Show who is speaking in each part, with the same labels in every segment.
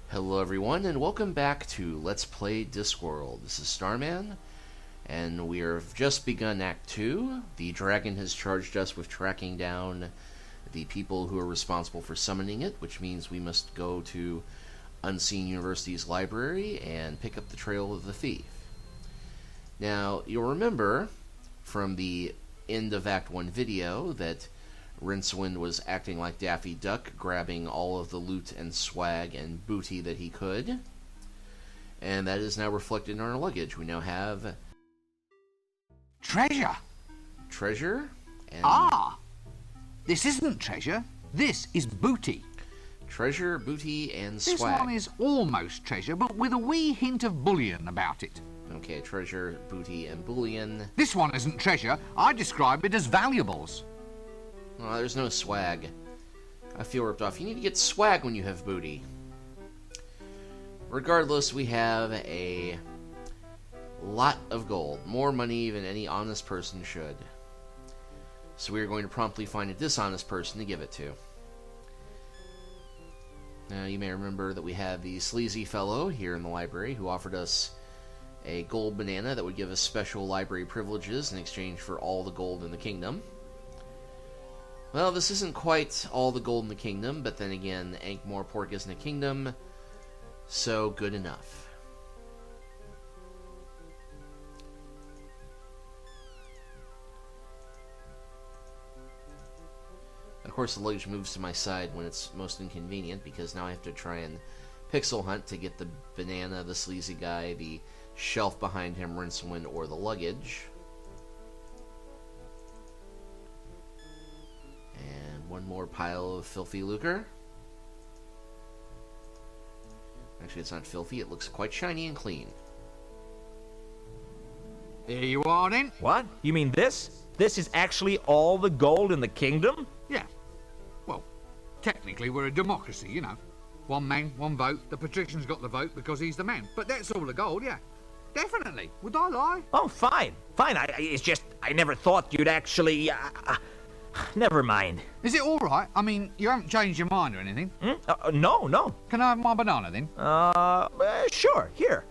Speaker 1: Hello everyone, and welcome back to Let's Play Discworld. This is Starman, and we have just begun Act 2. The dragon has charged us with tracking down the people who are responsible for summoning it, which means we must go to Unseen University's library and pick up the trail of the thief. Now, you'll remember from the end of Act 1 video that Rincewind was acting like Daffy Duck, grabbing all of the loot and swag and booty that he could. And that is now reflected in our luggage. We now have
Speaker 2: treasure.
Speaker 1: Treasure? And
Speaker 2: This isn't treasure. This is booty.
Speaker 1: Treasure, booty, and swag.
Speaker 2: This one is almost treasure, but with a wee hint of bullion about it.
Speaker 1: Okay, treasure, booty, and bullion.
Speaker 2: This one isn't treasure. I describe it as valuables.
Speaker 1: Oh, there's no swag. I feel ripped off. You need to get swag when you have booty. Regardless, we have a lot of gold. More money than any honest person should. So we are going to promptly find a dishonest person to give it to. Now, you may remember that we have the sleazy fellow here in the library who offered us a gold banana that would give us special library privileges in exchange for all the gold in the kingdom. Well, this isn't quite all the gold in the kingdom, but then again, Ankh-Morpork isn't a kingdom, so good enough. Of course, the luggage moves to my side when it's most inconvenient, because now I have to try and pixel hunt to get the banana, the sleazy guy, the shelf behind him, Rincewind, or the luggage. One more pile of filthy lucre. Actually, it's not filthy. It looks quite shiny and clean.
Speaker 2: There you are, then.
Speaker 3: What? You mean this? This is actually all the gold in the kingdom?
Speaker 2: Yeah. Well, technically we're a democracy, you know. One man, one vote. The patrician's got the vote because he's the man. But that's all the gold, yeah. Definitely. Would I lie?
Speaker 3: Oh, fine. Fine. It's just, I never thought you'd actually... Never mind.
Speaker 2: Is it all right? I mean, you haven't changed your mind or anything?
Speaker 3: No.
Speaker 2: Can I have my banana, then?
Speaker 3: Sure. Here.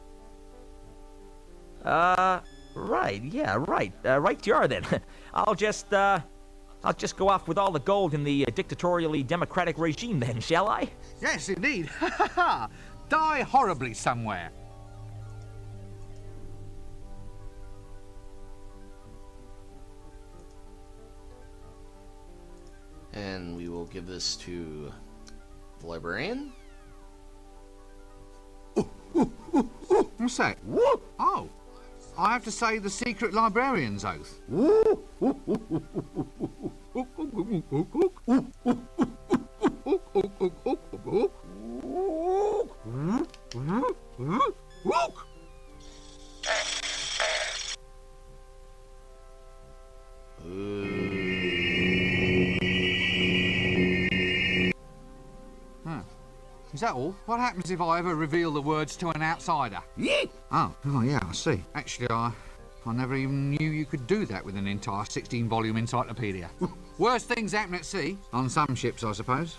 Speaker 3: Right. Yeah, right. Right you are, then. I'll just go off with all the gold in the dictatorially democratic regime, then, shall I?
Speaker 2: Yes, indeed. Die horribly somewhere.
Speaker 1: And we will give this to the librarian.
Speaker 2: What's that? Oh, I have to say the secret librarian's oath. Is that all? What happens if I ever reveal the words to an outsider? Oh, yeah, I see. Actually, I never even knew you could do that with an entire 16-volume encyclopedia. Worst things happen at sea. On some ships, I suppose.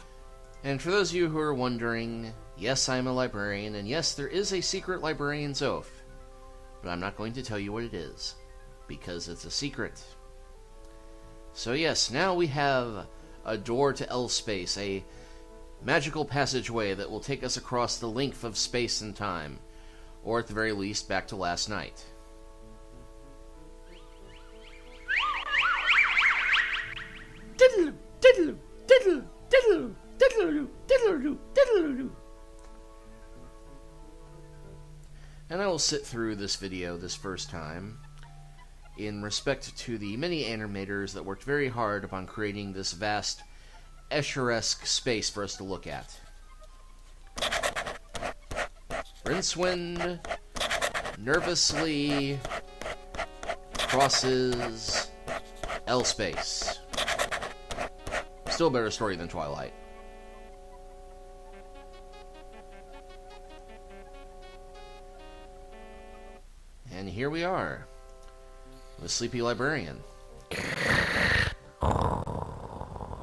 Speaker 1: And for those of you who are wondering, yes, I'm a librarian, and yes, there is a secret librarian's oath. But I'm not going to tell you what it is, because it's a secret. So yes, now we have a door to L-Space, a magical passageway that will take us across the length of space and time, or at the very least, back to last night. Diddle-oo, diddle-oo, diddle-oo, diddle-oo, diddle-oo, diddle-oo, diddle-oo. And I will sit through this video this first time in respect to the many animators that worked very hard upon creating this vast Escher-esque space for us to look at. Rincewind nervously crosses L-space. Still a better story than Twilight. And here we are, the sleepy librarian.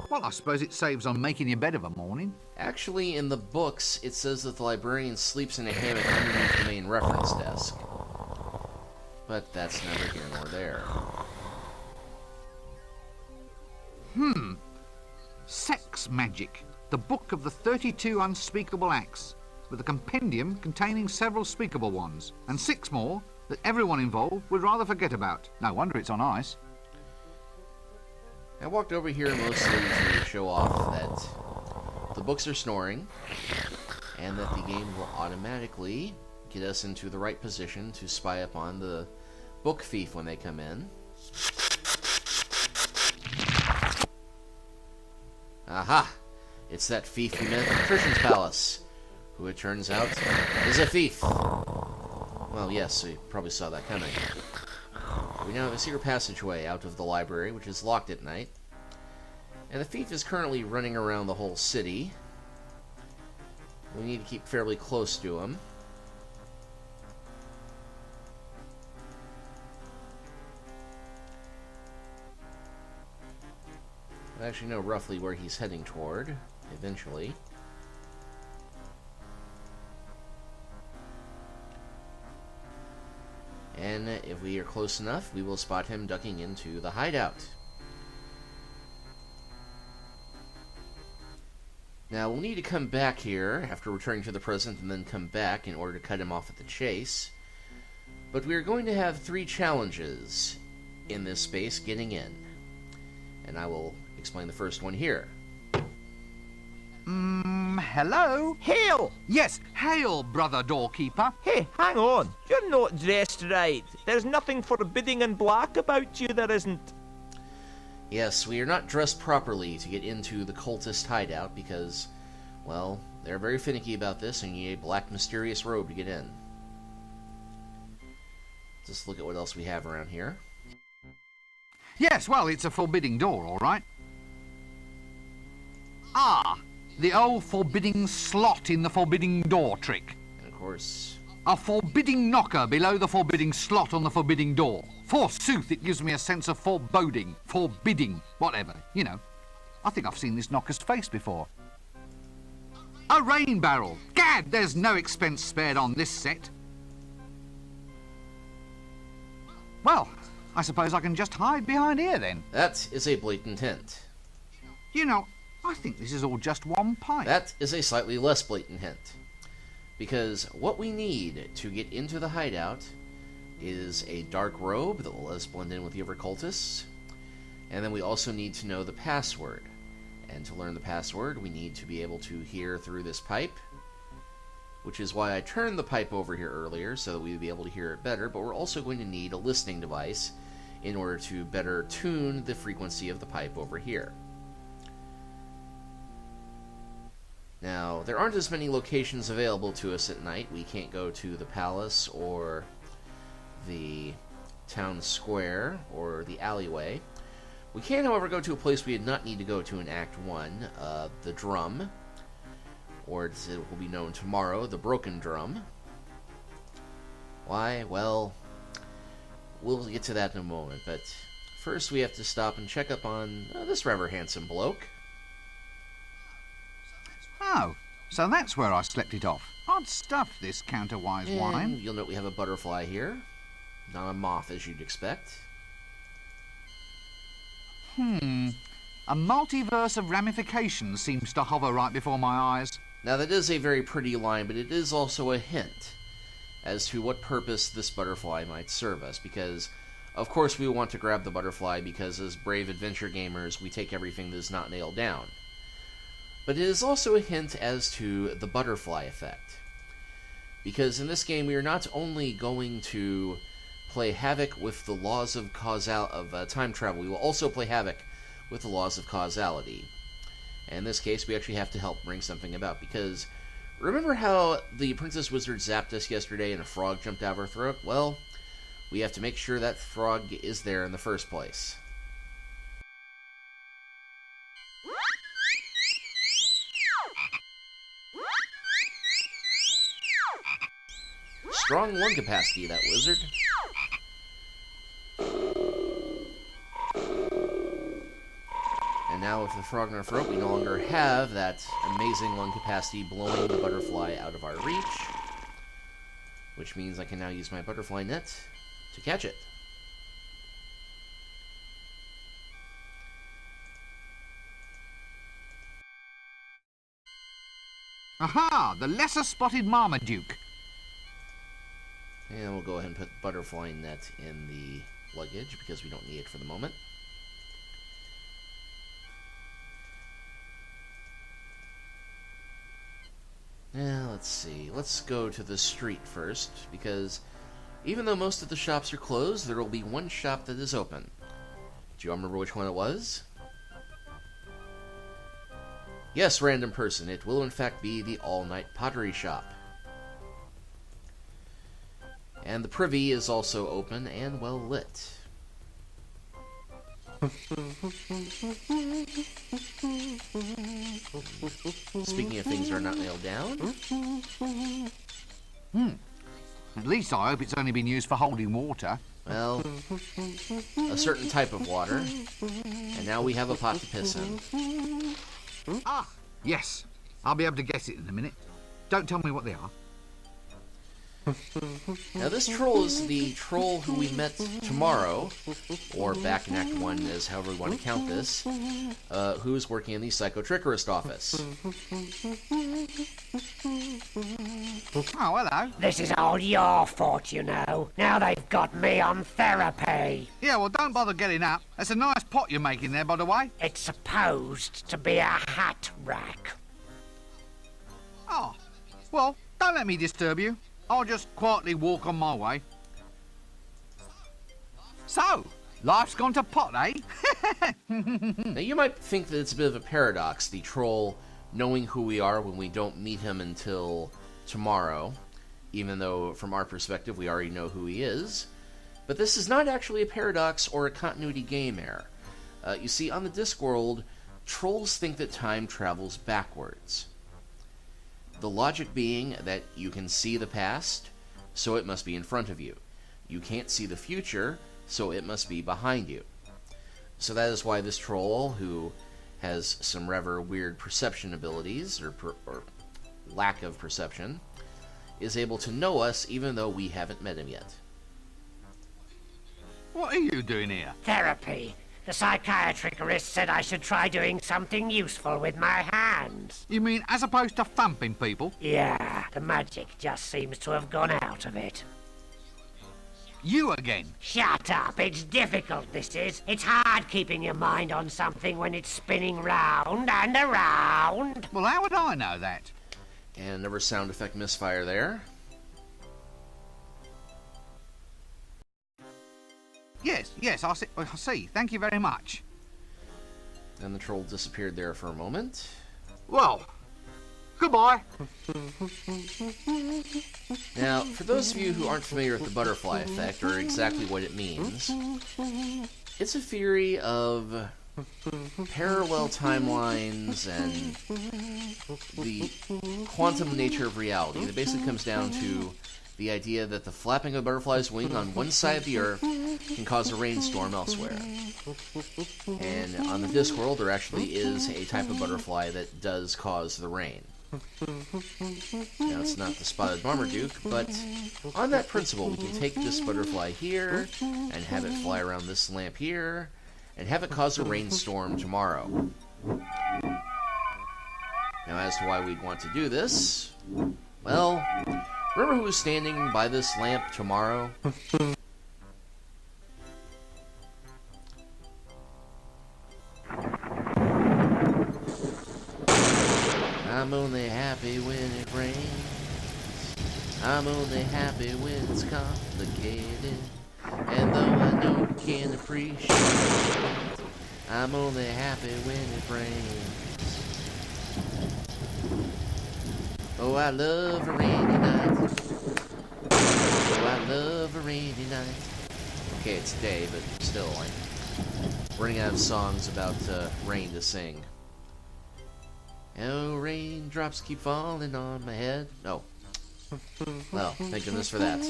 Speaker 2: What I suppose it saves on making your bed of a morning.
Speaker 1: Actually, in the books, it says that the librarian sleeps in a hammock underneath the main reference desk. But that's neither here nor there.
Speaker 2: Sex Magic, the book of the 32 unspeakable acts, with a compendium containing several speakable ones, and 6 more that everyone involved would rather forget about. No wonder it's on ice.
Speaker 1: I walked over here mostly to show off that the books are snoring, and that the game will automatically get us into the right position to spy upon the book thief when they come in. Aha! It's that thief we met at Patrician's Palace, who it turns out is a thief. Well, yes, you probably saw that coming. We now have a secret passageway out of the library, which is locked at night. And the thief is currently running around the whole city. We need to keep fairly close to him. I actually know roughly where he's heading toward, eventually. And if we are close enough, we will spot him ducking into the hideout. Now, we'll need to come back here after returning to the present and then come back in order to cut him off at the chase. But we are going to have 3 challenges in this space getting in. And I will explain the first one here.
Speaker 2: Hello?
Speaker 3: Hail!
Speaker 2: Yes, hail, brother doorkeeper.
Speaker 3: Hey, hang on. You're not dressed right. There's nothing forbidding and black about you, there isn't.
Speaker 1: Yes, we are not dressed properly to get into the cultist hideout because, well, they're very finicky about this and you need a black mysterious robe to get in. Just look at what else we have around here.
Speaker 2: Yes, well, it's a forbidding door, all right. Ah, the old forbidding slot in the forbidding door trick.
Speaker 1: And of course...
Speaker 2: A forbidding knocker below the forbidding slot on the forbidding door. Forsooth, it gives me a sense of foreboding, forbidding, whatever, you know. I think I've seen this knocker's face before. A rain barrel. Gad, there's no expense spared on this set. Well, I suppose I can just hide behind here then.
Speaker 1: That is a blatant hint.
Speaker 2: You know, I think this is all just one pipe.
Speaker 1: That is a slightly less blatant hint. Because what we need to get into the hideout is a dark robe that will let us blend in with the other cultists. And then we also need to know the password. And to learn the password, we need to be able to hear through this pipe. Which is why I turned the pipe over here earlier, so that we would be able to hear it better. But we're also going to need a listening device in order to better tune the frequency of the pipe over here. Now, there aren't as many locations available to us at night. We can't go to the palace or the town square or the alleyway. We can, however, go to a place we did not need to go to in Act 1, the drum, or as it will be known tomorrow, the broken drum. Why? Well, we'll get to that in a moment, but first we have to stop and check up on this rather handsome bloke.
Speaker 2: Oh, so that's where I slept it off. Odd stuff, this Counterwise Wine.
Speaker 1: And you'll note we have a butterfly here. Not a moth, as you'd expect.
Speaker 2: A multiverse of ramifications seems to hover right before my eyes.
Speaker 1: Now, that is a very pretty line, but it is also a hint as to what purpose this butterfly might serve us, because, of course, we want to grab the butterfly because, as brave adventure gamers, we take everything that is not nailed down. But it is also a hint as to the butterfly effect. Because in this game, we are not only going to play havoc with the laws of time travel, we will also play havoc with the laws of causality. And in this case, we actually have to help bring something about, because remember how the Princess Wizard zapped us yesterday and a frog jumped out of her throat? Well, we have to make sure that frog is there in the first place. Strong lung capacity, that wizard. And now with the frog in our throat, we no longer have that amazing lung capacity blowing the butterfly out of our reach, which means I can now use my butterfly net to catch it.
Speaker 2: Aha! The lesser-spotted Marmaduke.
Speaker 1: And we'll go ahead and put the butterfly net in the luggage because we don't need it for the moment. Now, let's see. Let's go to the street first, because even though most of the shops are closed, there will be one shop that is open. Do you remember which one it was? Yes, random person, it will in fact be the all-night pottery shop. And the privy is also open and well lit. Speaking of things that are not nailed down.
Speaker 2: At least I hope it's only been used for holding water.
Speaker 1: Well, a certain type of water. And now we have a pot to piss in.
Speaker 2: Ah, yes. I'll be able to guess it in a minute. Don't tell me what they are.
Speaker 1: Now this troll is the troll who we met tomorrow, or back in Act 1 as however we want to count this, who's working in the psychotrickerist office.
Speaker 2: Oh, hello.
Speaker 4: This is all your fault, you know. Now they've got me on therapy.
Speaker 2: Yeah, well, don't bother getting up. That's a nice pot you're making there, by the way.
Speaker 4: It's supposed to be a hat rack.
Speaker 2: Oh, well, don't let me disturb you. I'll just quietly walk on my way. So, life's gone to pot, eh?
Speaker 1: Now you might think that it's a bit of a paradox, the troll knowing who we are when we don't meet him until tomorrow, even though from our perspective we already know who he is. But this is not actually a paradox or a continuity game error. You see, on the Discworld, trolls think that time travels backwards. The logic being that you can see the past, so it must be in front of you. You can't see the future, so it must be behind you. So that is why this troll, who has some rather weird perception abilities, or lack of perception, is able to know us even though we haven't met him yet.
Speaker 2: What are you doing here?
Speaker 4: Therapy. The psychiatrist said I should try doing something useful with my hands.
Speaker 2: You mean as opposed to thumping people?
Speaker 4: Yeah, the magic just seems to have gone out of it.
Speaker 2: You again?
Speaker 4: Shut up, it's difficult, this is. It's hard keeping your mind on something when it's spinning round and around.
Speaker 2: Well, how would I know that?
Speaker 1: And another sound effect misfire there.
Speaker 2: Yes, I see. Thank you very much.
Speaker 1: And the troll disappeared there for a moment.
Speaker 2: Well, goodbye.
Speaker 1: Now, for those of you who aren't familiar with the butterfly effect, or exactly what it means, it's a theory of parallel timelines and the quantum nature of reality. It basically comes down to the idea that the flapping of a butterfly's wing on one side of the Earth can cause a rainstorm elsewhere. And on the Discworld, there actually is a type of butterfly that does cause the rain. Now, it's not the spotted Marmaduke, but on that principle, we can take this butterfly here and have it fly around this lamp here and have it cause a rainstorm tomorrow. Now, as to why we'd want to do this, well, remember who was standing by this lamp tomorrow? I'm only happy when it rains. I'm only happy when it's complicated. And though I know you can't appreciate it, I'm only happy when it rains. Oh, I love a rainy night. Oh, I love a rainy night. Okay, it's day, but still, I'm running out of songs about rain to sing. Oh, raindrops keep falling on my head. No. Well, thank goodness for that.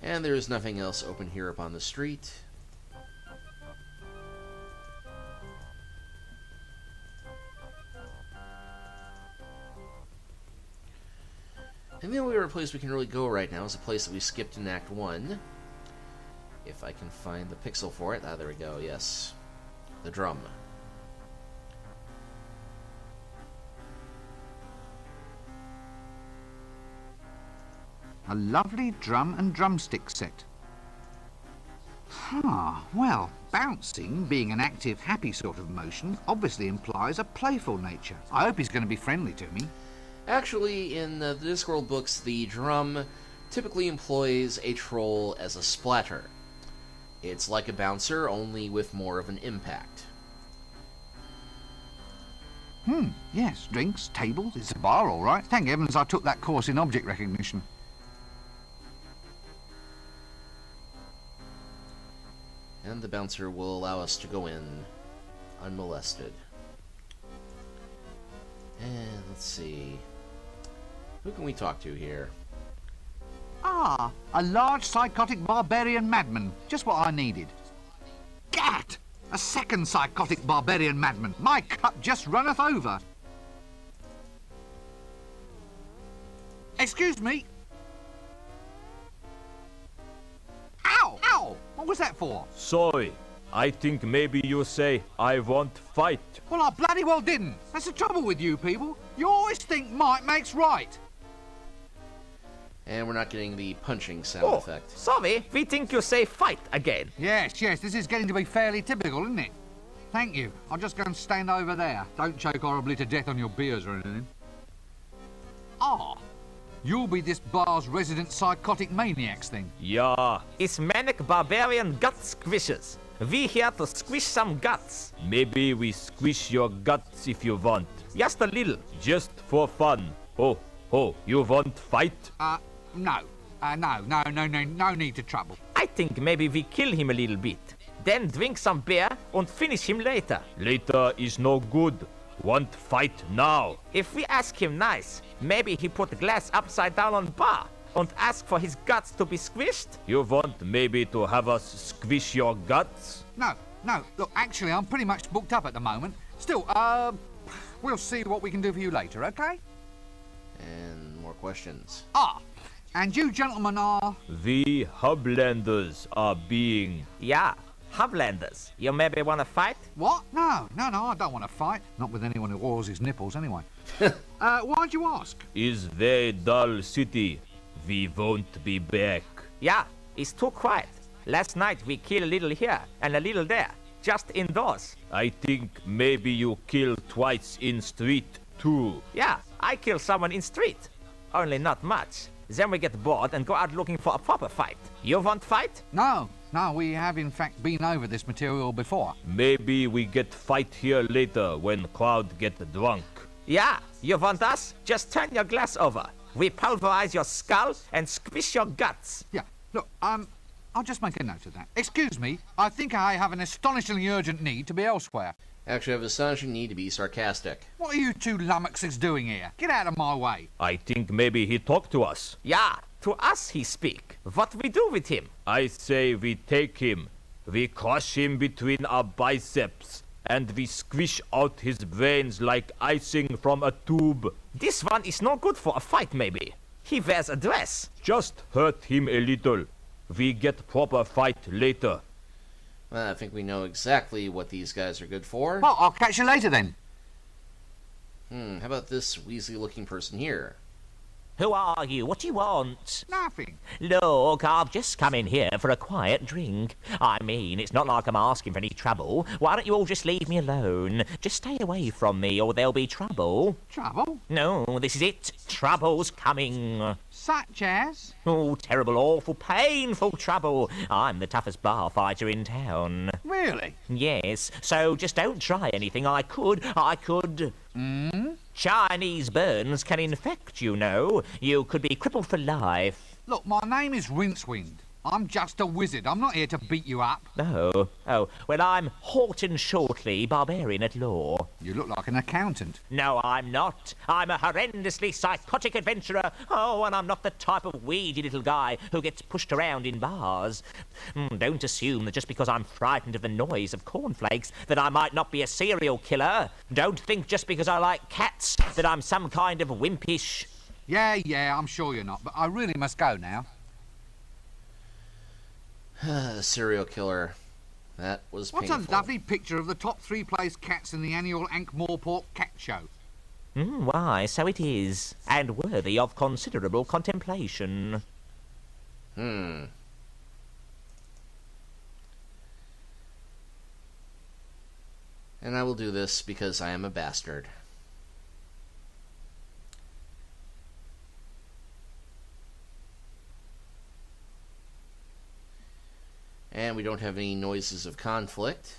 Speaker 1: And there's nothing else open here up on the street. And the only other place we can really go right now is a place that we skipped in Act 1. If I can find the pixel for it. Ah, there we go, yes. The drum.
Speaker 2: A lovely drum and drumstick set. Well, bouncing, being an active, happy sort of motion, obviously implies a playful nature. I hope he's going to be friendly to me.
Speaker 1: Actually, in the Discworld books, the drum typically employs a troll as a splatter. It's like a bouncer, only with more of an impact.
Speaker 2: Yes, drinks, tables, it's a bar, all right. Thank heavens I took that course in object recognition.
Speaker 1: And the bouncer will allow us to go in unmolested. And let's see. Who can we talk to here?
Speaker 2: A large psychotic barbarian madman. Just what I needed. Gat! A second psychotic barbarian madman. My cup just runneth over. Excuse me. Ow! Ow! What was that for?
Speaker 3: Sorry, I think maybe you say, I won't fight.
Speaker 2: Well, I bloody well didn't. That's the trouble with you people. You always think might makes right.
Speaker 1: And we're not getting the punching sound effect.
Speaker 3: Sorry, we think you say fight again.
Speaker 2: Yes, this is getting to be fairly typical, isn't it? Thank you. I'll just go and stand over there. Don't choke horribly to death on your beers or anything. You'll be this bar's resident psychotic maniacs then.
Speaker 3: Yeah, it's manic barbarian gut squishers. We here to squish some guts. Maybe we squish your guts if you want. Just a little, just for fun. Oh, you won't fight?
Speaker 2: No. No need to trouble.
Speaker 3: I think maybe we kill him a little bit. Then drink some beer and finish him later. Later is no good. Want fight now. If we ask him nice, maybe he put the glass upside down on bar and ask for his guts to be squished. You want maybe to have us squish your guts?
Speaker 2: No. Look, actually, I'm pretty much booked up at the moment. Still, we'll see what we can do for you later, okay?
Speaker 1: And more questions.
Speaker 2: And you gentlemen are...
Speaker 3: The Hublanders are being... Yeah, Hublanders. You maybe want to fight?
Speaker 2: What? No, I don't want to fight. Not with anyone who oils his nipples, anyway. Why'd you ask?
Speaker 3: Is very dull city. We won't be back. Yeah, it's too quiet. Last night we killed a little here and a little there. Just indoors. I think maybe you killed twice in street, too. Yeah, I killed someone in street. Only not much. Then we get bored and go out looking for a proper fight. You want fight?
Speaker 2: No, we have in fact been over this material before.
Speaker 3: Maybe we get fight here later when crowd get drunk. Yeah, you want us? Just turn your glass over. We pulverize your skull and squish your guts.
Speaker 2: Yeah, look, I'll just make a note of that. Excuse me, I think I have an astonishingly urgent need to be elsewhere.
Speaker 1: Actually, I have an astonishing need to be sarcastic.
Speaker 2: What are you two lummoxes doing here? Get out of my way.
Speaker 3: I think maybe he talked to us. Yeah, to us he speak. What we do with him? I say we take him. We crush him between our biceps. And we squish out his brains like icing from a tube. This one is no good for a fight, maybe. He wears a dress. Just hurt him a little. We get proper fight later.
Speaker 1: Well, I think we know exactly what these guys are good for.
Speaker 2: Well, I'll catch you later then.
Speaker 1: How about this Weasley-looking person here?
Speaker 5: Who are you? What do you want?
Speaker 2: Nothing.
Speaker 5: Look, I've just come in here for a quiet drink. I mean, it's not like I'm asking for any trouble. Why don't you all just leave me alone? Just stay away from me or there'll be trouble.
Speaker 2: Trouble?
Speaker 5: No, this is it. Trouble's coming.
Speaker 2: Such as?
Speaker 5: Oh, terrible, awful, painful trouble. I'm the toughest bar fighter in town.
Speaker 2: Really?
Speaker 5: Yes, so just don't try anything. I could. Chinese burns can infect, you know. You could be crippled for life.
Speaker 2: Look, my name is Rincewind. I'm just a wizard. I'm not here to beat you up.
Speaker 5: Oh, well, I'm Horton Shortley, barbarian at law.
Speaker 2: You look like an accountant.
Speaker 5: No, I'm not. I'm a horrendously psychotic adventurer. Oh, and I'm not the type of weedy little guy who gets pushed around in bars. Don't assume that just because I'm frightened of the noise of cornflakes that I might not be a serial killer. Don't think just because I like cats that I'm some kind of wimpish
Speaker 2: Yeah, I'm sure you're not, but I really must go now.
Speaker 1: Serial killer. That was
Speaker 2: What
Speaker 1: painful.
Speaker 2: a lovely picture of the top 3 place cats in the annual Ankh-Morpork Cat Show.
Speaker 5: Why, so it is, and worthy of considerable contemplation.
Speaker 1: And I will do this because I am a bastard. And we don't have any noises of conflict.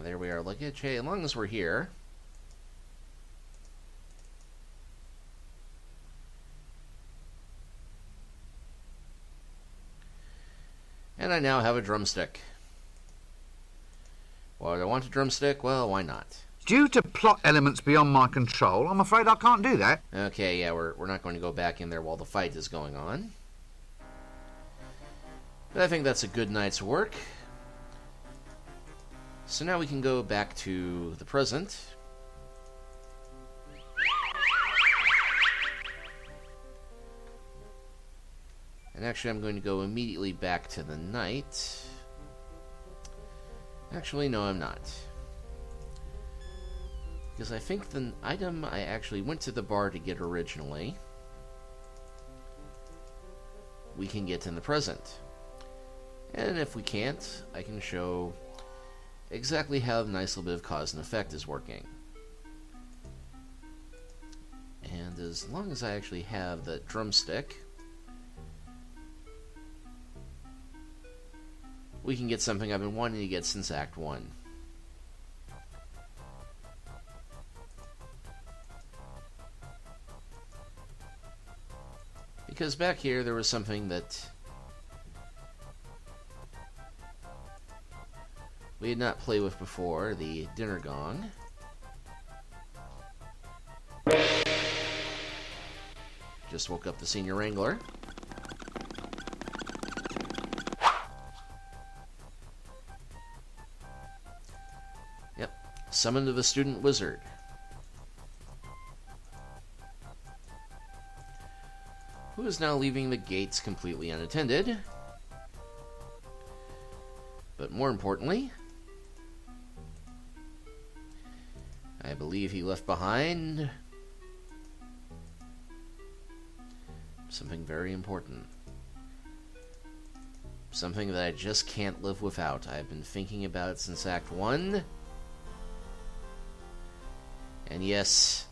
Speaker 1: There we are. Look at Jay. As long as we're here. And I now have a drumstick. Well, do I want a drumstick? Well, why not?
Speaker 2: Due to plot elements beyond my control, I'm afraid I can't do that.
Speaker 1: Okay, yeah, we're not going to go back in there while the fight is going on. But I think that's a good night's work. So now we can go back to the present. And actually, I'm going to go immediately back to the night. Actually, no, I'm not. Because I think the item I actually went to the bar to get originally, we can get in the present. And if we can't, I can show exactly how the nice little bit of cause and effect is working. And as long as I actually have the drumstick, we can get something I've been wanting to get since Act 1. Because back here there was something that we had not played with before, the dinner gong. Just woke up the senior wrangler. Yep, summon to the student wizard. Who is now leaving the gates completely unattended. But more importantly, I believe he left behind something very important. Something that I just can't live without. I've been thinking about it since Act 1. And yes,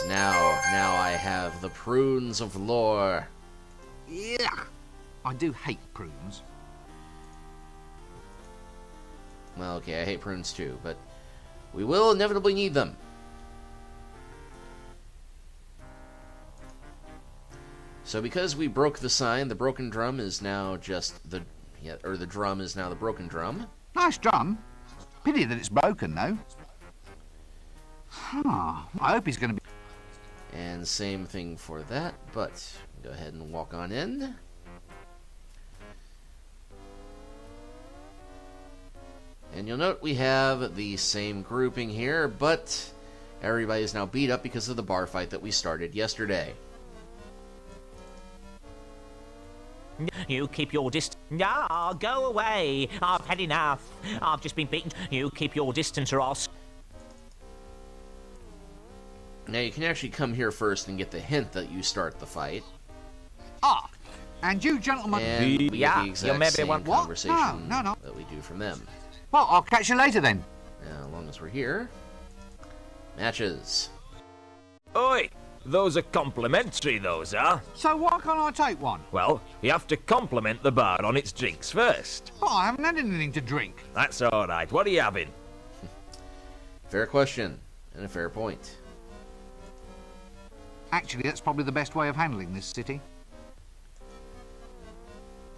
Speaker 1: now I have the prunes of lore.
Speaker 2: Yeah, I do hate prunes.
Speaker 1: Well, okay, I hate prunes too, but we will inevitably need them. So because we broke the sign, the broken drum is now just the... the drum is now the broken drum.
Speaker 2: Nice drum. Pity that it's broken, though. I hope he's going to be...
Speaker 1: And same thing for that, but go ahead and walk on in. And you'll note we have the same grouping here, but everybody is now beat up because of the bar fight that we started yesterday.
Speaker 5: You keep your distance. Ah, go away. I've had enough. I've just been beaten. You keep your distance or I'll...
Speaker 1: Now you can actually come here first and get the hint that you start the fight.
Speaker 2: Ah, and you gentlemen...
Speaker 1: And we get
Speaker 5: Yeah,
Speaker 1: the
Speaker 5: you
Speaker 1: exact
Speaker 5: maybe
Speaker 1: same
Speaker 5: want-
Speaker 2: What?
Speaker 1: conversation
Speaker 2: No.
Speaker 1: that we do from them.
Speaker 2: Well, I'll catch you later then.
Speaker 1: Now, as long as we're here, matches.
Speaker 3: Oi! Those are complimentary, those are.
Speaker 2: So why can't I take one?
Speaker 3: Well, you have to compliment the bar on its drinks first.
Speaker 2: Oh, I haven't had anything to drink.
Speaker 3: That's all right. What are you having?
Speaker 1: Fair question, and a fair point.
Speaker 2: Actually, that's probably the best way of handling this city.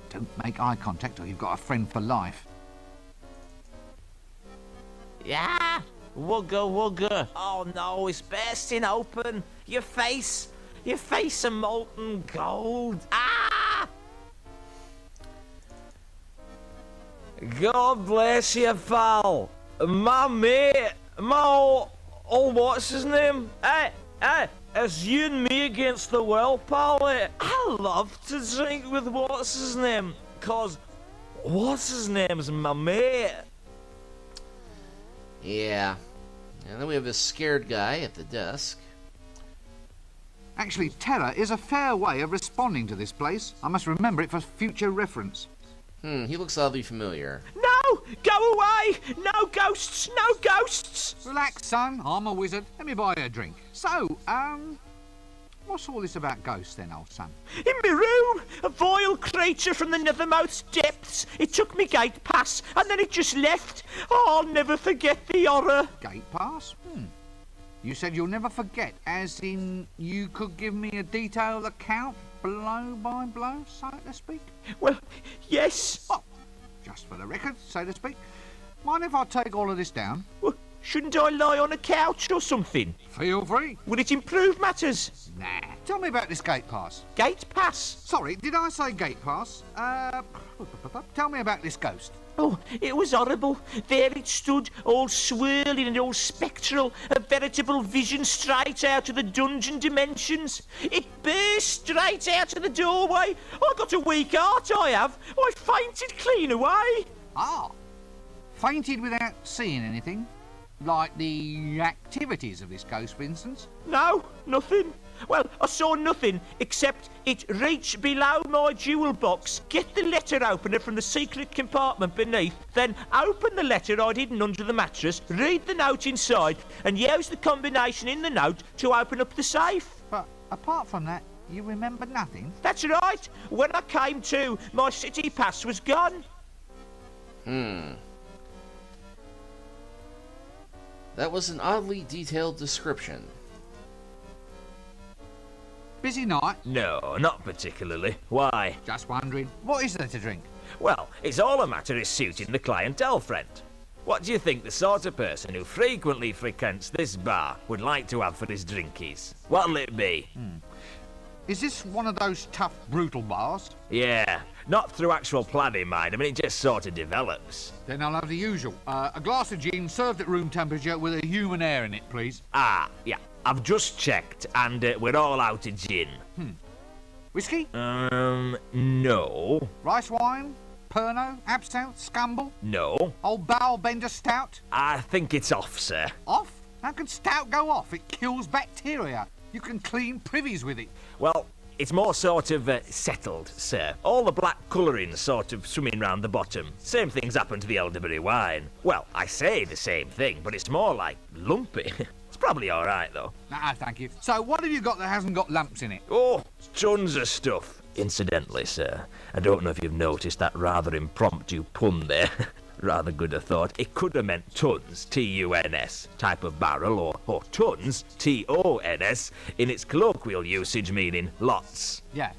Speaker 2: Don't make eye contact or you've got a friend for life.
Speaker 5: Yeah? Wugger, wugger. Oh no, it's bursting open. Your face a molten gold. Ah!
Speaker 3: God bless you, pal. My mate, oh, what's his name? Hey, it's you and me against the world, pal. I love to drink with what's his name, 'cause what's his name's my mate.
Speaker 1: Yeah. And then we have a scared guy at the desk.
Speaker 2: Actually, terror is a fair way of responding to this place. I must remember it for future reference.
Speaker 1: He looks oddly familiar.
Speaker 5: No! Go away! No ghosts! No ghosts!
Speaker 2: Relax, son. I'm a wizard. Let me buy you a drink. So, what's all this about ghosts then, old son?
Speaker 5: In my room! A vile creature from the nethermost depths. It took me gate pass, and then it just left. Oh, I'll never forget the horror.
Speaker 2: Gate pass? You said you'll never forget, as in you could give me a detailed account, blow by blow, so to speak?
Speaker 5: Well, yes.
Speaker 2: Well, just for the record, so to speak. Mind if I take all of this down?
Speaker 5: Well, shouldn't I lie on a couch or something?
Speaker 2: Feel free.
Speaker 5: Would it improve matters?
Speaker 2: Nah. Tell me about this gate pass.
Speaker 5: Gate pass?
Speaker 2: Sorry, did I say gate pass? Tell me about this ghost.
Speaker 5: Oh, it was horrible. There it stood, all swirling and all spectral, a veritable vision straight out of the dungeon dimensions. It burst straight out of the doorway. I got a weak heart, I have. I fainted clean away.
Speaker 2: Ah. Fainted without seeing anything? Like the activities of this ghost, for instance?
Speaker 5: No, nothing. Well, I saw nothing except it reach below my jewel box, get the letter opener from the secret compartment beneath, then open the letter I'd hidden under the mattress, read the note inside, and use the combination in the note to open up the safe.
Speaker 2: But apart from that, you remember nothing?
Speaker 5: That's right. When I came to, my city pass was gone.
Speaker 1: That was an oddly detailed description.
Speaker 2: Busy night?
Speaker 3: No, not particularly. Why?
Speaker 2: Just wondering. What is there to drink?
Speaker 3: Well, it's all a matter of suiting the clientele, friend. What do you think the sort of person who frequently frequents this bar would like to have for his drinkies? What'll it be?
Speaker 2: Is this one of those tough, brutal bars?
Speaker 3: Yeah, not through actual planning, mind. I mean, it just sort of develops.
Speaker 2: Then I'll have the usual. A glass of gin served at room temperature with a human air in it, please.
Speaker 3: Ah, yeah. I've just checked, and we're all out of gin.
Speaker 2: Whiskey?
Speaker 3: No.
Speaker 2: Rice wine? Pernod? Absinthe? Scumble?
Speaker 3: No.
Speaker 2: Old Bow Bender Stout?
Speaker 3: I think it's off, sir.
Speaker 2: Off? How can stout go off? It kills bacteria. You can clean privies with it.
Speaker 3: Well, it's more sort of settled, sir. All the black colourings sort of swimming round the bottom. Same thing's happened to the elderberry wine. Well, I say the same thing, but it's more like lumpy. It's probably all right, though.
Speaker 2: Nah, thank you. So what have you got that hasn't got lumps in it?
Speaker 3: Oh, tons of stuff. Incidentally, sir, I don't know if you've noticed that rather impromptu pun there. Rather good, I thought. It could have meant tons, T-U-N-S, type of barrel, or tons, T-O-N-S, in its colloquial usage meaning lots.
Speaker 2: Yeah.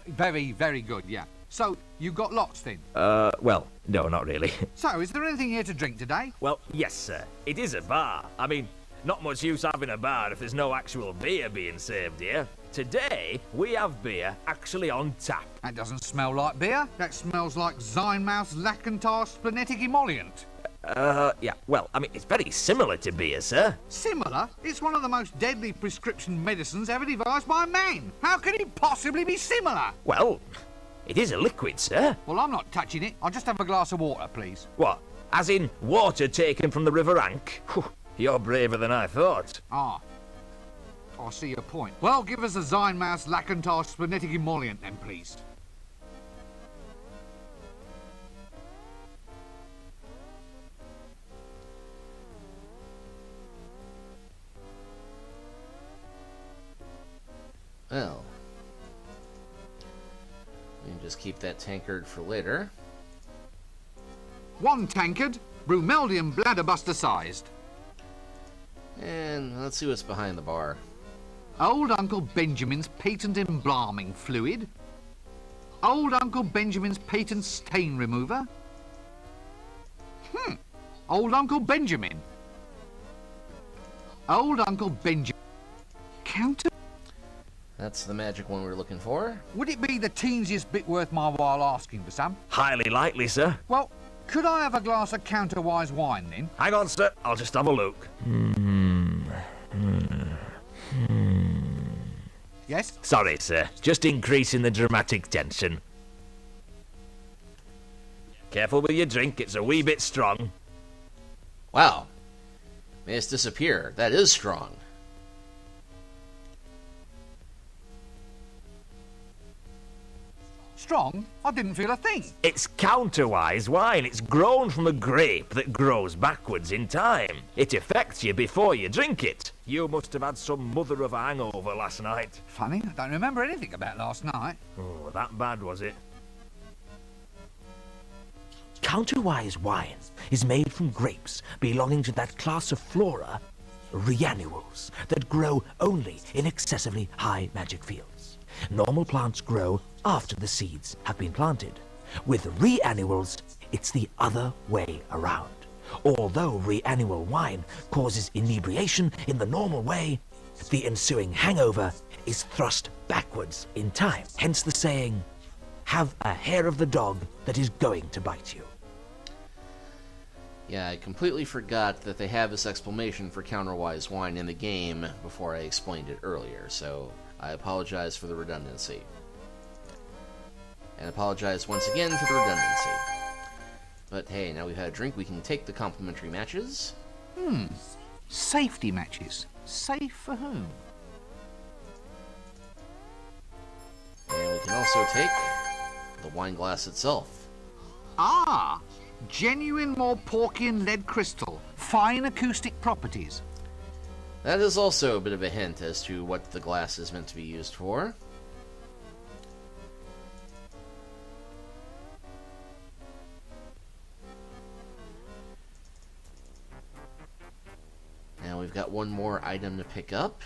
Speaker 2: Very, very good, yeah. So, you got lots then?
Speaker 3: Well, no, not really.
Speaker 2: So, is there anything here to drink today?
Speaker 3: Well, yes, sir. It is a bar. I mean, not much use having a bar if there's no actual beer being served here. Today, we have beer actually on tap.
Speaker 2: That doesn't smell like beer. That smells like Zynmouth's Lacantare Splenetic Emollient.
Speaker 3: Yeah, well, I mean, it's very similar to beer, sir.
Speaker 2: Similar? It's one of the most deadly prescription medicines ever devised by man. How can it possibly be similar?
Speaker 3: Well, it is a liquid, sir.
Speaker 2: Well, I'm not touching it. I'll just have a glass of water, please.
Speaker 3: What? As in water taken from the River Ank? Whew, you're braver than I thought.
Speaker 2: Ah. I see your point. Well, give us a Zynmouth's Lacantare Splenetic Emollient then, please.
Speaker 1: Well, we can just keep that tankard for later.
Speaker 2: One tankard, Brumeldium bladderbuster sized.
Speaker 1: And let's see what's behind the bar.
Speaker 2: Old Uncle Benjamin's patent embalming fluid. Old Uncle Benjamin's patent stain remover. Old Uncle Benjamin. Old Uncle Benjamin. Counter?
Speaker 1: That's the magic one we're looking for.
Speaker 2: Would it be the teensiest bit worth my while asking for some?
Speaker 3: Highly likely, sir.
Speaker 2: Well, Could I have a glass of Counterwise Wine, then?
Speaker 3: Hang on, sir. I'll just have a look.
Speaker 2: Yes?
Speaker 3: Sorry, sir. Just increasing the dramatic tension. Careful with your drink. It's a wee bit strong.
Speaker 1: Wow. May it disappear. That is strong.
Speaker 2: Strong? I didn't feel a thing.
Speaker 3: It's Counterwise Wine. It's grown from a grape that grows backwards in time. It affects you before you drink it. You must have had some mother of a hangover last night.
Speaker 2: Funny, I don't remember anything about last night.
Speaker 3: Oh, that bad was it?
Speaker 5: Counterwise wine is made from grapes belonging to that class of flora, reannuals, that grow only in excessively high magic fields. Normal plants grow after the seeds have been planted. With reannuals, it's the other way around. Although reannual wine causes inebriation in the normal way, the ensuing hangover is thrust backwards in time. Hence the saying, have a hair of the dog that is going to bite you.
Speaker 1: Yeah, I completely forgot that they have this exclamation for Counterwise Wine in the game before I explained it earlier, so I apologize for the redundancy. And apologize once again for the redundancy. But hey, now we've had a drink, we can take the complimentary matches.
Speaker 2: Safety matches. Safe for whom?
Speaker 1: And we can also take the wine glass itself.
Speaker 2: Ah! Genuine Morporkian lead crystal. Fine acoustic properties.
Speaker 1: That is also a bit of a hint as to what the glass is meant to be used for. Now we've got one more item to pick up.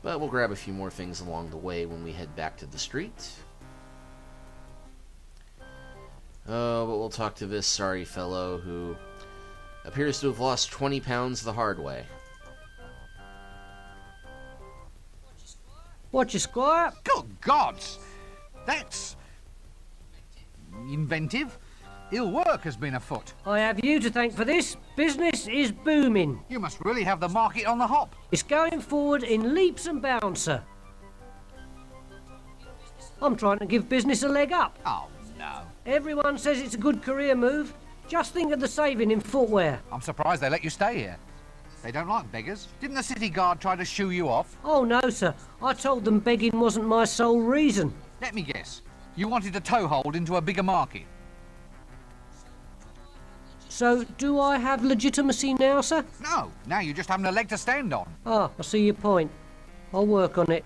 Speaker 1: But we'll grab a few more things along the way when we head back to the street. Oh, but we'll talk to this sorry fellow who appears to have lost 20 pounds the hard way.
Speaker 4: Watch your squire.
Speaker 2: Good gods! That's inventive. Ill work has been afoot.
Speaker 4: I have you to thank for this. Business is booming.
Speaker 2: You must really have the market on the hop.
Speaker 4: It's going forward in leaps and bounds, sir. I'm trying to give business a leg up.
Speaker 2: Oh, no.
Speaker 4: Everyone says it's a good career move. Just think of the saving in footwear.
Speaker 2: I'm surprised they let you stay here. They don't like beggars. Didn't the city guard try to shoo you off?
Speaker 4: Oh, no, sir. I told them begging wasn't my sole reason.
Speaker 2: Let me guess. You wanted to toehold into a bigger market.
Speaker 4: So, do I have legitimacy now, sir?
Speaker 2: No, now you just haven't a leg to stand on.
Speaker 4: Ah, I see your point. I'll work on it.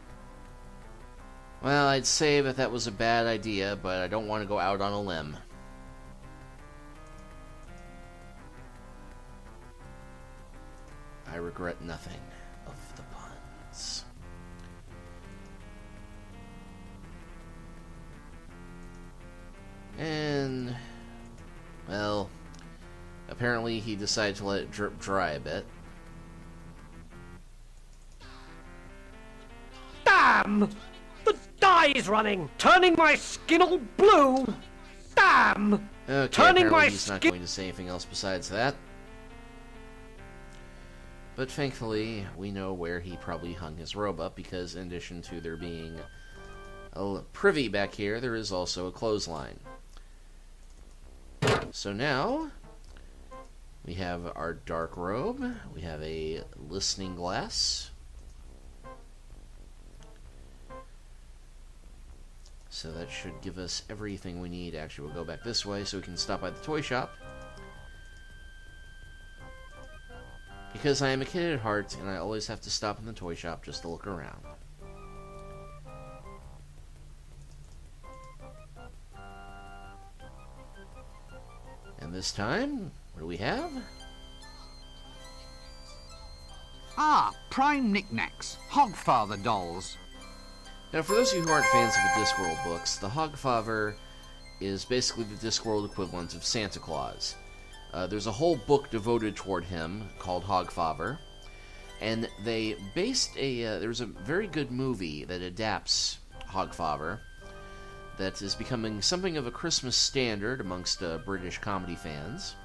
Speaker 1: Well, I'd say that was a bad idea, but I don't want to go out on a limb. I regret nothing of the puns. And, well, apparently he decided to let it drip dry a bit.
Speaker 4: Damn! The dye is running, turning my skin all blue. Damn!
Speaker 1: Okay,
Speaker 4: Turning
Speaker 1: apparently
Speaker 4: my
Speaker 1: he's not
Speaker 4: skin-
Speaker 1: going to say anything else besides that. But thankfully, we know where he probably hung his robe up, because in addition to there being a privy back here, there is also a clothesline. So now, we have our dark robe, we have a listening glass. So that should give us everything we need. Actually, we'll go back this way so we can stop by the toy shop. Because I am a kid at heart, and I always have to stop in the toy shop just to look around. And this time, what do we have?
Speaker 2: Ah, prime knickknacks. Hogfather dolls.
Speaker 1: Now, for those of you who aren't fans of the Discworld books, the Hogfather is basically the Discworld equivalent of Santa Claus. There's a whole book devoted toward him called Hogfather, and they based there's a very good movie that adapts Hogfather that is becoming something of a Christmas standard amongst British comedy fans.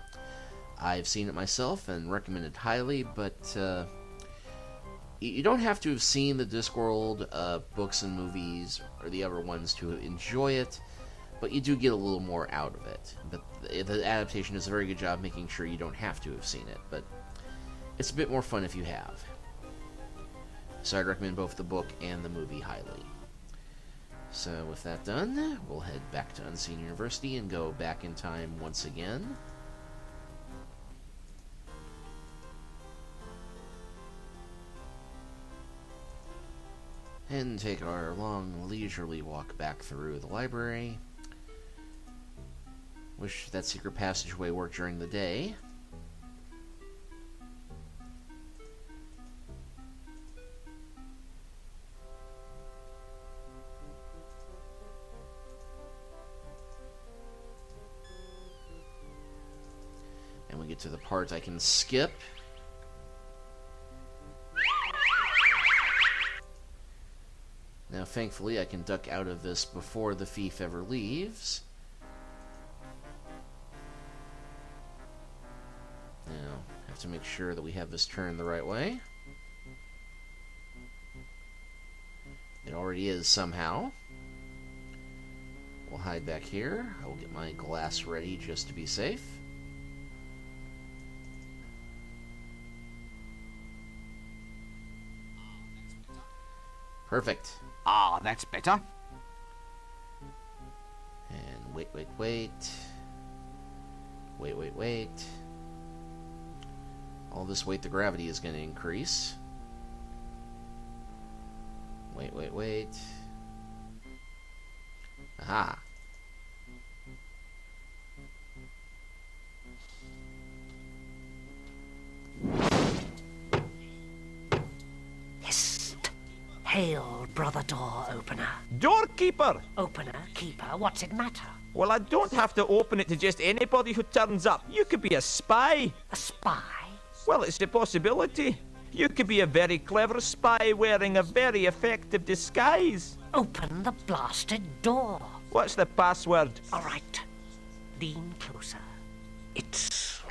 Speaker 1: I've seen it myself and recommend it highly, but you don't have to have seen the Discworld books and movies or the other ones to enjoy it, but you do get a little more out of it. But the adaptation does a very good job making sure you don't have to have seen it, but it's a bit more fun if you have. So I'd recommend both the book and the movie highly. So with that done, we'll head back to Unseen University and go back in time once again. And take our long, leisurely walk back through the library. Wish that secret passageway worked during the day. And we get to the part I can skip. Now, thankfully, I can duck out of this before the thief ever leaves. Now, have to make sure that we have this turned the right way. It already is somehow. We'll hide back here. I will get my glass ready just to be safe. Perfect.
Speaker 2: Ah, that's better.
Speaker 1: And wait. Wait. All this weight, the gravity is going to increase. Wait. Aha.
Speaker 4: Hail, brother door opener.
Speaker 3: Doorkeeper!
Speaker 4: Opener, keeper, what's it matter?
Speaker 3: Well, I don't have to open it to just anybody who turns up. You could be a spy.
Speaker 4: A spy?
Speaker 3: Well, it's a possibility. You could be a very clever spy wearing a very effective disguise.
Speaker 4: Open the blasted door.
Speaker 3: What's the password?
Speaker 4: All right. Lean closer. It's...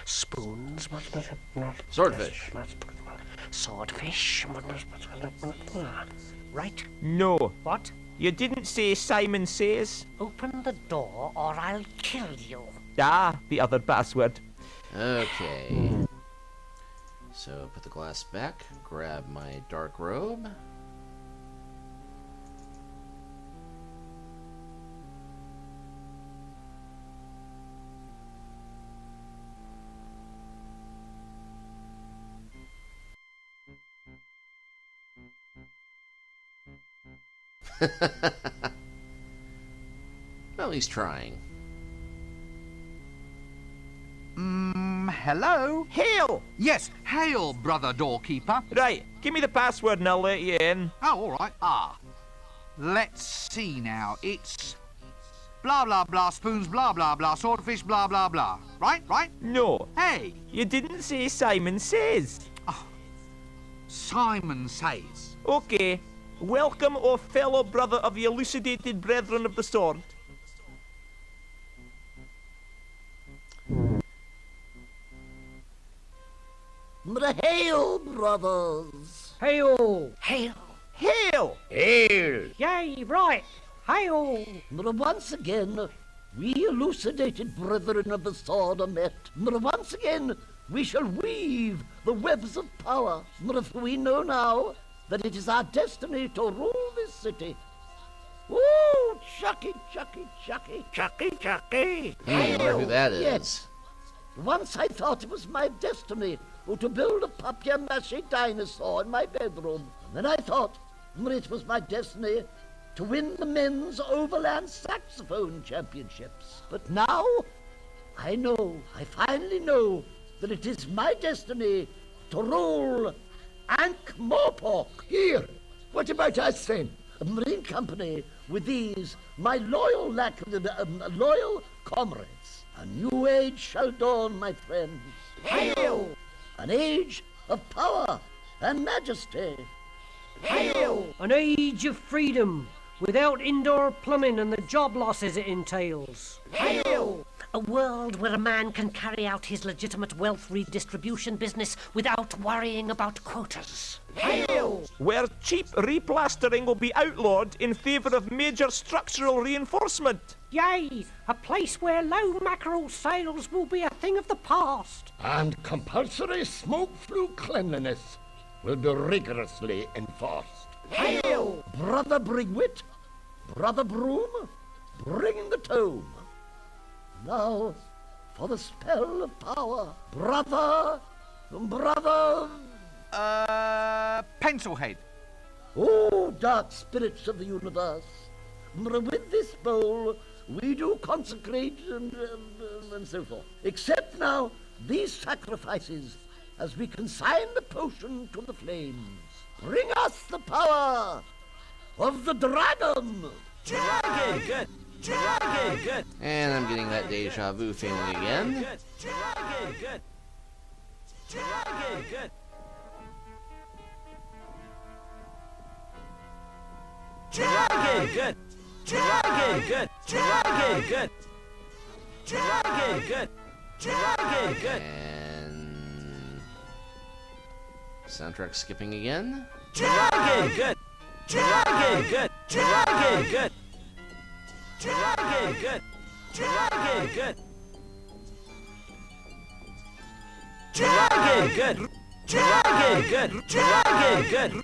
Speaker 4: spoons.
Speaker 1: Swordfish.
Speaker 4: Swordfish. Right?
Speaker 3: No.
Speaker 4: What?
Speaker 3: You didn't say Simon Says.
Speaker 4: Open the door or I'll kill you.
Speaker 3: Ah, the other password.
Speaker 1: Okay. So put the glass back, grab my dark robe. Well, he's trying.
Speaker 2: Hello?
Speaker 3: Hail!
Speaker 2: Yes, hail, brother doorkeeper.
Speaker 3: Right, give me the password and I'll let you in.
Speaker 2: Oh, all right. Let's see now. It's blah, blah, blah, spoons, blah, blah, blah, swordfish, blah, blah, blah. Right?
Speaker 3: No.
Speaker 2: Hey,
Speaker 3: You didn't say Simon Says.
Speaker 2: Simon Says.
Speaker 3: Okay. Welcome, O fellow brother of the elucidated brethren of the sword.
Speaker 6: Hail, brothers!
Speaker 4: Hail! Hail!
Speaker 3: Hail!
Speaker 4: Yay, right! Hail!
Speaker 6: Once again, we elucidated brethren of the sword are met. Once again, we shall weave the webs of power. For we know now that it is our destiny to rule this city. Ooh, chucky.
Speaker 1: I wonder who that is.
Speaker 6: Yes. Once I thought it was my destiny to build a papier-mâché dinosaur in my bedroom. And then I thought it was my destiny to win the men's overland saxophone championships. But now, I finally know that it is my destiny to rule Ankh-Morpork.
Speaker 7: Here, what about us then?
Speaker 6: A marine company with these, my loyal loyal comrades. A new age shall dawn, my friends.
Speaker 3: Hail!
Speaker 6: An age of power and majesty.
Speaker 4: Hail! An age of freedom, without indoor plumbing and the job losses it entails. Hail! A world where a man can carry out his legitimate wealth redistribution business without worrying about quotas. Hail!
Speaker 3: Where cheap replastering will be outlawed in favour of major structural reinforcement.
Speaker 4: Yea, a place where low mackerel sales will be a thing of the past.
Speaker 7: And compulsory smoke-flue cleanliness will be rigorously enforced.
Speaker 4: Hail!
Speaker 6: Brother Brigwit, Brother Broom, bring the tome. Now, for the spell of power. Brother,
Speaker 2: Pencilhead.
Speaker 6: oh, dark spirits of the universe, with this bowl we do consecrate and so forth. Accept now these sacrifices as we consign the potion to the flames. Bring us the power of the dragon!
Speaker 5: Dragon! Good! Dragon! Good!
Speaker 1: And I'm getting that deja vu feeling again.
Speaker 5: Good! Dragon! Good! Dragon! Good! Dragon! Good! Dragon! Good! Dragon! Good! Dragon! Good! Dragon! Good!
Speaker 1: And soundtrack skipping again.
Speaker 5: Dragon! Good! Dragon! Good! Dragon! Good! Dragon! Good! Dragon! Good! Dragon! Good! Dragon! Good! Dragon! Good!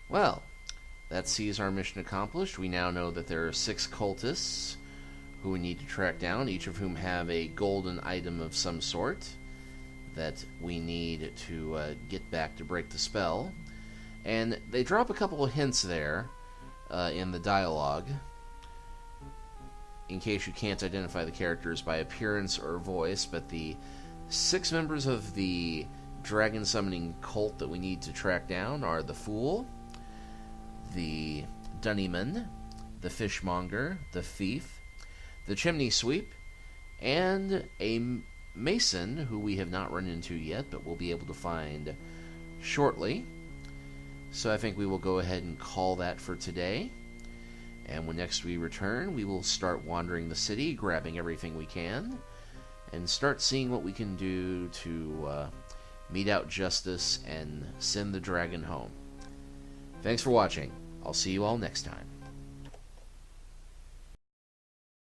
Speaker 1: Well, that sees our mission accomplished. We now know that there are 6 cultists who we need to track down, each of whom have a golden item of some sort that we need to get back to break the spell. And they drop a couple of hints there in the dialogue, in case you can't identify the characters by appearance or voice, but the 6 members of the dragon summoning cult that we need to track down are the Fool, the Dunnyman, the Fishmonger, the Thief, the Chimney Sweep, and a Mason who we have not run into yet, but we'll be able to find shortly. So I think we will go ahead and call that for today. And when next we return, we will start wandering the city, grabbing everything we can, and start seeing what we can do to mete out justice and send the dragon home. Thanks for watching. I'll see you all next time.